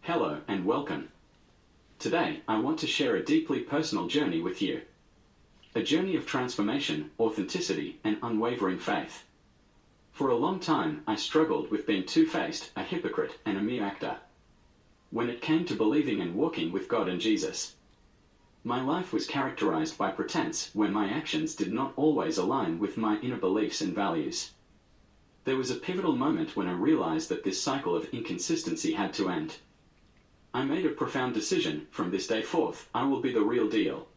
Hello and welcome. Today, I want to share a deeply personal journey with you. A journey of transformation, authenticity, and unwavering faith. For a long time, I struggled with being two-faced, a hypocrite, and a mere actor. When it came to believing and walking with God and Jesus, my life was characterized by pretense, where my actions did not always align with my inner beliefs and values. There was a pivotal moment when I realized that this cycle of inconsistency had to end. I made a profound decision: from this day forth, I will be the real deal.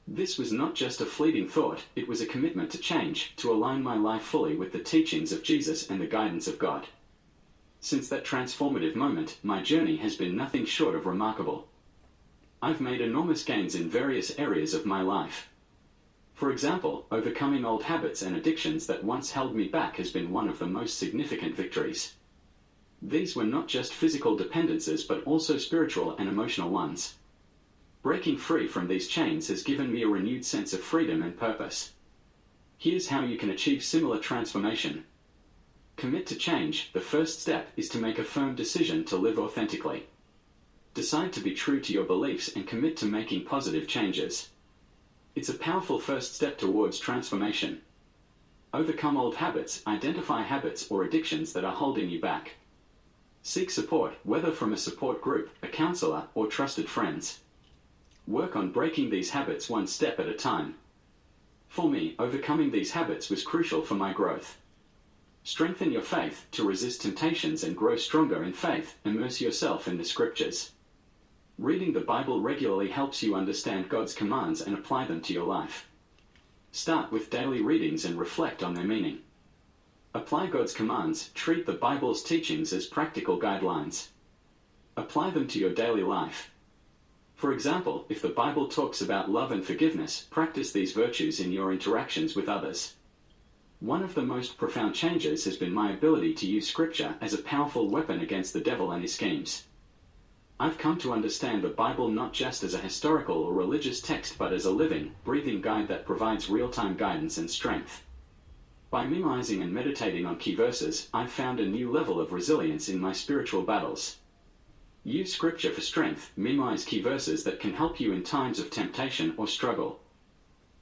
This was not just a fleeting thought, it was a commitment to change, to align my life fully with the teachings of Jesus and the guidance of God. Since that transformative moment, my journey has been nothing short of remarkable. I've made enormous gains in various areas of my life. For example, overcoming old habits and addictions that once held me back has been one of the most significant victories. These were not just physical dependencies but also spiritual and emotional ones. Breaking free from these chains has given me a renewed sense of freedom and purpose. Here's how you can achieve similar transformation. Commit to change. The first step is to make a firm decision to live authentically. Decide to be true to your beliefs and commit to making positive changes. It's a powerful first step towards transformation. Overcome old habits. Identify habits or addictions that are holding you back. Seek support, whether from a support group, a counselor, or trusted friends. Work on breaking these habits one step at a time. For me, overcoming these habits was crucial for my growth. Strengthen your faith. To resist temptations and grow stronger in faith, immerse yourself in the scriptures. Reading the Bible regularly helps you understand God's commands and apply them to your life. Start with daily readings and reflect on their meaning. Apply God's commands. Treat the Bible's teachings as practical guidelines. Apply them to your daily life. For example, if the Bible talks about love and forgiveness, practice these virtues in your interactions with others. One of the most profound changes has been my ability to use Scripture as a powerful weapon against the devil and his schemes. I've come to understand the Bible not just as a historical or religious text but as a living, breathing guide that provides real-time guidance and strength. By memorizing and meditating on key verses, I've found a new level of resilience in my spiritual battles. Use Scripture for strength. Memorize key verses that can help you in times of temptation or struggle.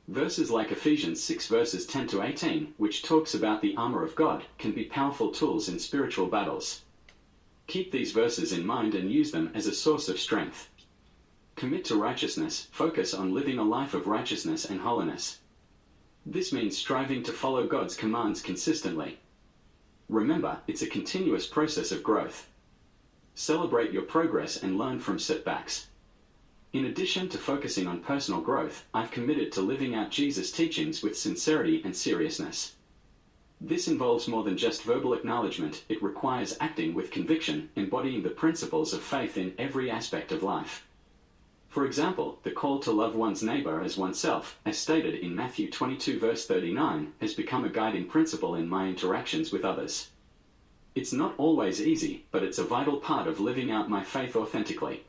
Verses like Ephesians 6 verses 10 to 18, which talks about the armor of God, can be powerful tools in spiritual battles. Keep these verses in mind and use them as a source of strength. Commit to righteousness. Focus on living a life of righteousness and holiness. This means striving to follow God's commands consistently. Remember, it's a continuous process of growth. Celebrate your progress and learn from setbacks. In addition to focusing on personal growth, I've committed to living out Jesus' teachings with sincerity and seriousness. This involves more than just verbal acknowledgement. It requires acting with conviction, embodying the principles of faith in every aspect of life. For example, the call to love one's neighbor as oneself, as stated in Matthew 22 verse 39, has become a guiding principle in my interactions with others. It's not always easy, but it's a vital part of living out my faith authentically.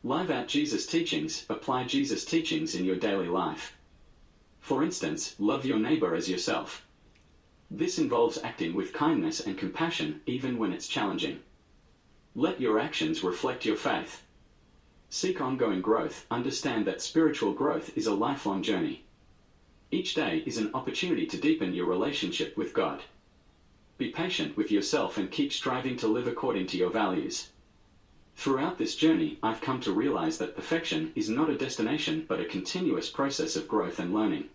Live out Jesus' teachings. Apply Jesus' teachings in your daily life. For instance, love your neighbor as yourself. This involves acting with kindness and compassion, even when it's challenging. Let your actions reflect your faith. Seek ongoing growth. Understand that spiritual growth is a lifelong journey. Each day is an opportunity to deepen your relationship with God. Be patient with yourself and keep striving to live according to your values. Throughout this journey, I've come to realize that perfection is not a destination but a continuous process of growth and learning.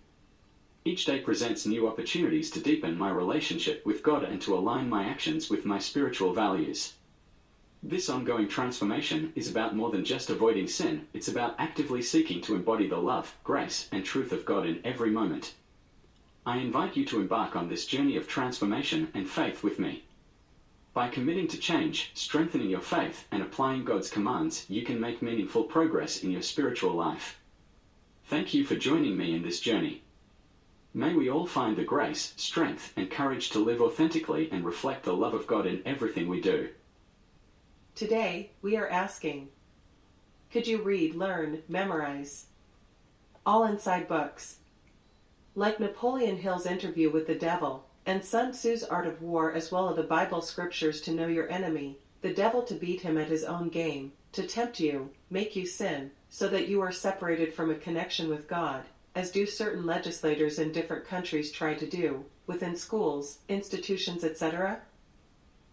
Each day presents new opportunities to deepen my relationship with God and to align my actions with my spiritual values. This ongoing transformation is about more than just avoiding sin. It's about actively seeking to embody the love, grace, and truth of God in every moment. I invite you to embark on this journey of transformation and faith with me. By committing to change, strengthening your faith, and applying God's commands, you can make meaningful progress in your spiritual life. Thank you for joining me in this journey. May we all find the grace, strength, and courage to live authentically and reflect the love of God in everything we do. Today, we are asking, could you read, learn, memorize? All inside books. Like Napoleon Hill's Interview with the Devil and Sun Tzu's Art of War, as well as the Bible scriptures to know your enemy, the devil to beat him at his own game, to tempt you, make you sin, so that you are separated from a connection with God, as do certain legislators in different countries try to do, within schools, institutions, etc.?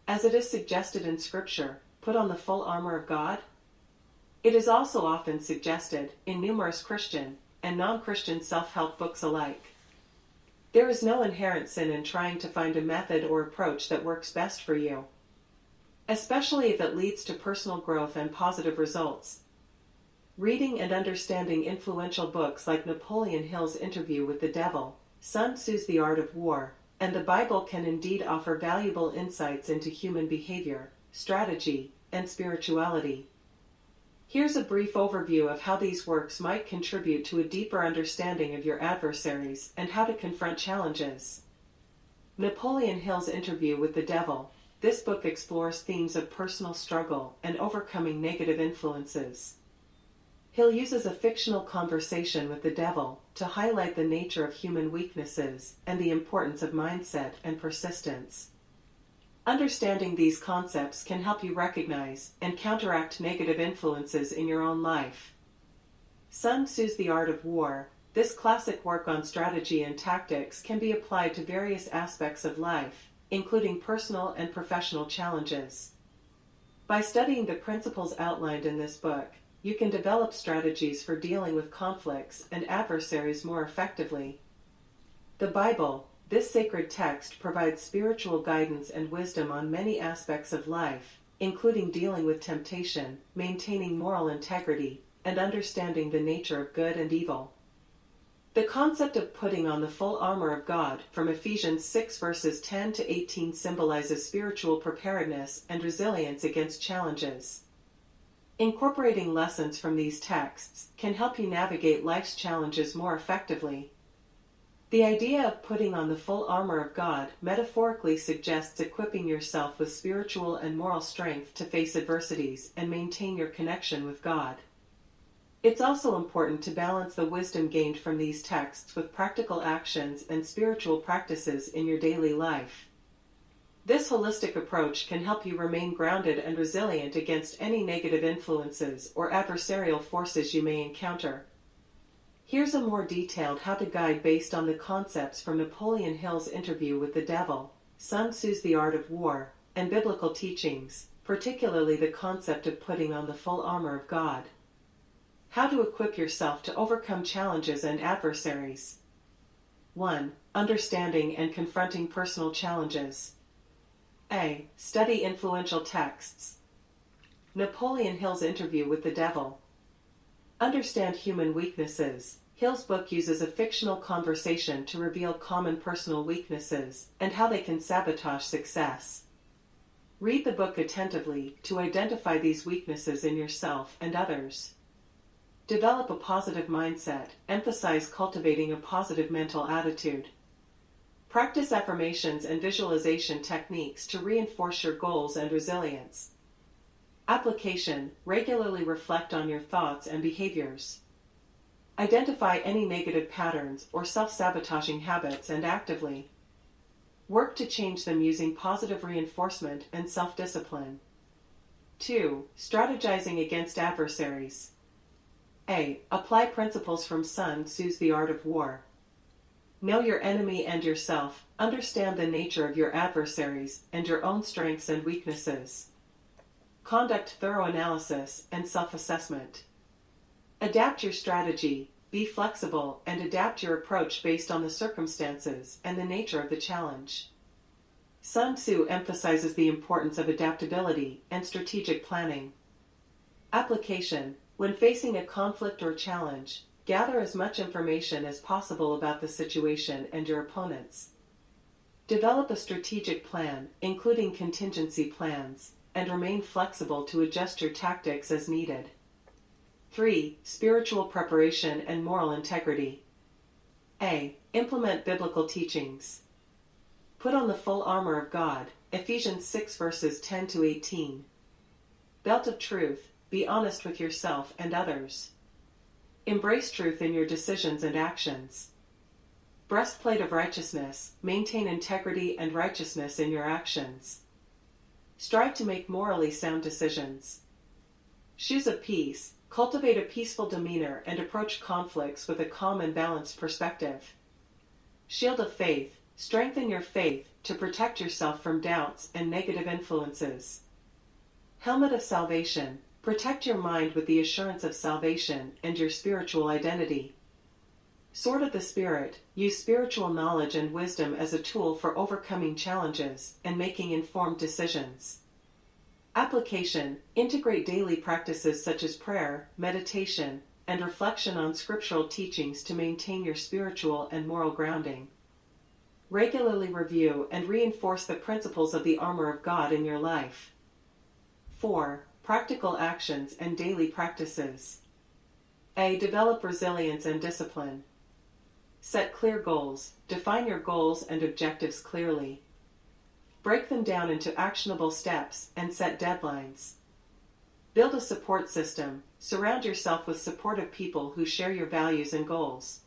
As it is suggested in Scripture, put on the full armor of God? It is also often suggested in numerous Christian and non-Christian self-help books alike. There is no inherent sin in trying to find a method or approach that works best for you, especially if it leads to personal growth and positive results. Reading and understanding influential books like Napoleon Hill's Interview with the Devil, Sun Tzu's The Art of War, and the Bible can indeed offer valuable insights into human behavior, strategy, and spirituality. Here's a brief overview of how these works might contribute to a deeper understanding of your adversaries and how to confront challenges. Napoleon Hill's Interview with the Devil. This book explores themes of personal struggle and overcoming negative influences. Hill uses a fictional conversation with the devil to highlight the nature of human weaknesses and the importance of mindset and persistence. Understanding these concepts can help you recognize and counteract negative influences in your own life. Sun Tzu's The Art of War. This classic work on strategy and tactics can be applied to various aspects of life, including personal and professional challenges. By studying the principles outlined in this book, you can develop strategies for dealing with conflicts and adversaries more effectively. The Bible. This sacred text provides spiritual guidance and wisdom on many aspects of life, including dealing with temptation, maintaining moral integrity, and understanding the nature of good and evil. The concept of putting on the full armor of God from Ephesians 6 verses 10 to 18 symbolizes spiritual preparedness and resilience against challenges. Incorporating lessons from these texts can help you navigate life's challenges more effectively. The idea of putting on the full armor of God metaphorically suggests equipping yourself with spiritual and moral strength to face adversities and maintain your connection with God. It's also important to balance the wisdom gained from these texts with practical actions and spiritual practices in your daily life. This holistic approach can help you remain grounded and resilient against any negative influences or adversarial forces you may encounter. Here's a more detailed how-to guide based on the concepts from Napoleon Hill's Interview with the Devil, Sun Tzu's The Art of War, and biblical teachings, particularly the concept of putting on the full armor of God. How to equip yourself to overcome challenges and adversaries. 1. Understanding and confronting personal challenges. A. Study influential texts. Napoleon Hill's Interview with the Devil. Understand human weaknesses. Hill's book uses a fictional conversation to reveal common personal weaknesses and how they can sabotage success. Read the book attentively to identify these weaknesses in yourself and others. Develop a positive mindset. Emphasize cultivating a positive mental attitude. Practice affirmations and visualization techniques to reinforce your goals and resilience. Application. Regularly reflect on your thoughts and behaviors. Identify any negative patterns or self-sabotaging habits and actively work to change them using positive reinforcement and self-discipline. 2. Strategizing against adversaries. A. Apply principles from Sun Tzu's The Art of War. Know your enemy and yourself. Understand the nature of your adversaries and your own strengths and weaknesses. Conduct thorough analysis and self-assessment. Adapt your strategy. Be flexible and adapt your approach based on the circumstances and the nature of the challenge. Sun Tzu emphasizes the importance of adaptability and strategic planning. Application. When facing a conflict or challenge, gather as much information as possible about the situation and your opponents. Develop a strategic plan, including contingency plans, and remain flexible to adjust your tactics as needed. 3. Spiritual preparation and moral integrity. A. Implement biblical teachings. Put on the full armor of God, Ephesians 6 verses 10 to 18. Belt of truth. Be honest with yourself and others. Embrace truth in your decisions and actions. Breastplate of righteousness. Maintain integrity and righteousness in your actions. Strive to make morally sound decisions. Shoes of peace. Cultivate a peaceful demeanor and approach conflicts with a calm and balanced perspective. Shield of faith. Strengthen your faith to protect yourself from doubts and negative influences. Helmet of salvation. Protect your mind with the assurance of salvation and your spiritual identity. Sword of the Spirit. Use spiritual knowledge and wisdom as a tool for overcoming challenges and making informed decisions. Application. Integrate daily practices such as prayer, meditation, and reflection on scriptural teachings to maintain your spiritual and moral grounding. Regularly review and reinforce the principles of the armor of God in your life. 4. Practical actions and daily practices. A. Develop resilience and discipline. Set clear goals. Define your goals and objectives clearly. Break them down into actionable steps and set deadlines. Build a support system. Surround yourself with supportive people who share your values and goals.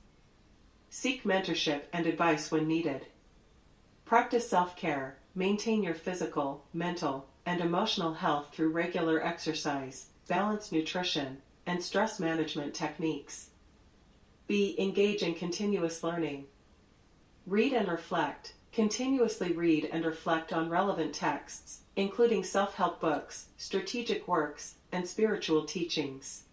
Seek mentorship and advice when needed. Practice self-care. Maintain your physical, mental, and emotional health through regular exercise, balanced nutrition, and stress management techniques. B. Engage in continuous learning. Read and reflect. Continuously read and reflect on relevant texts, including self-help books, strategic works, and spiritual teachings.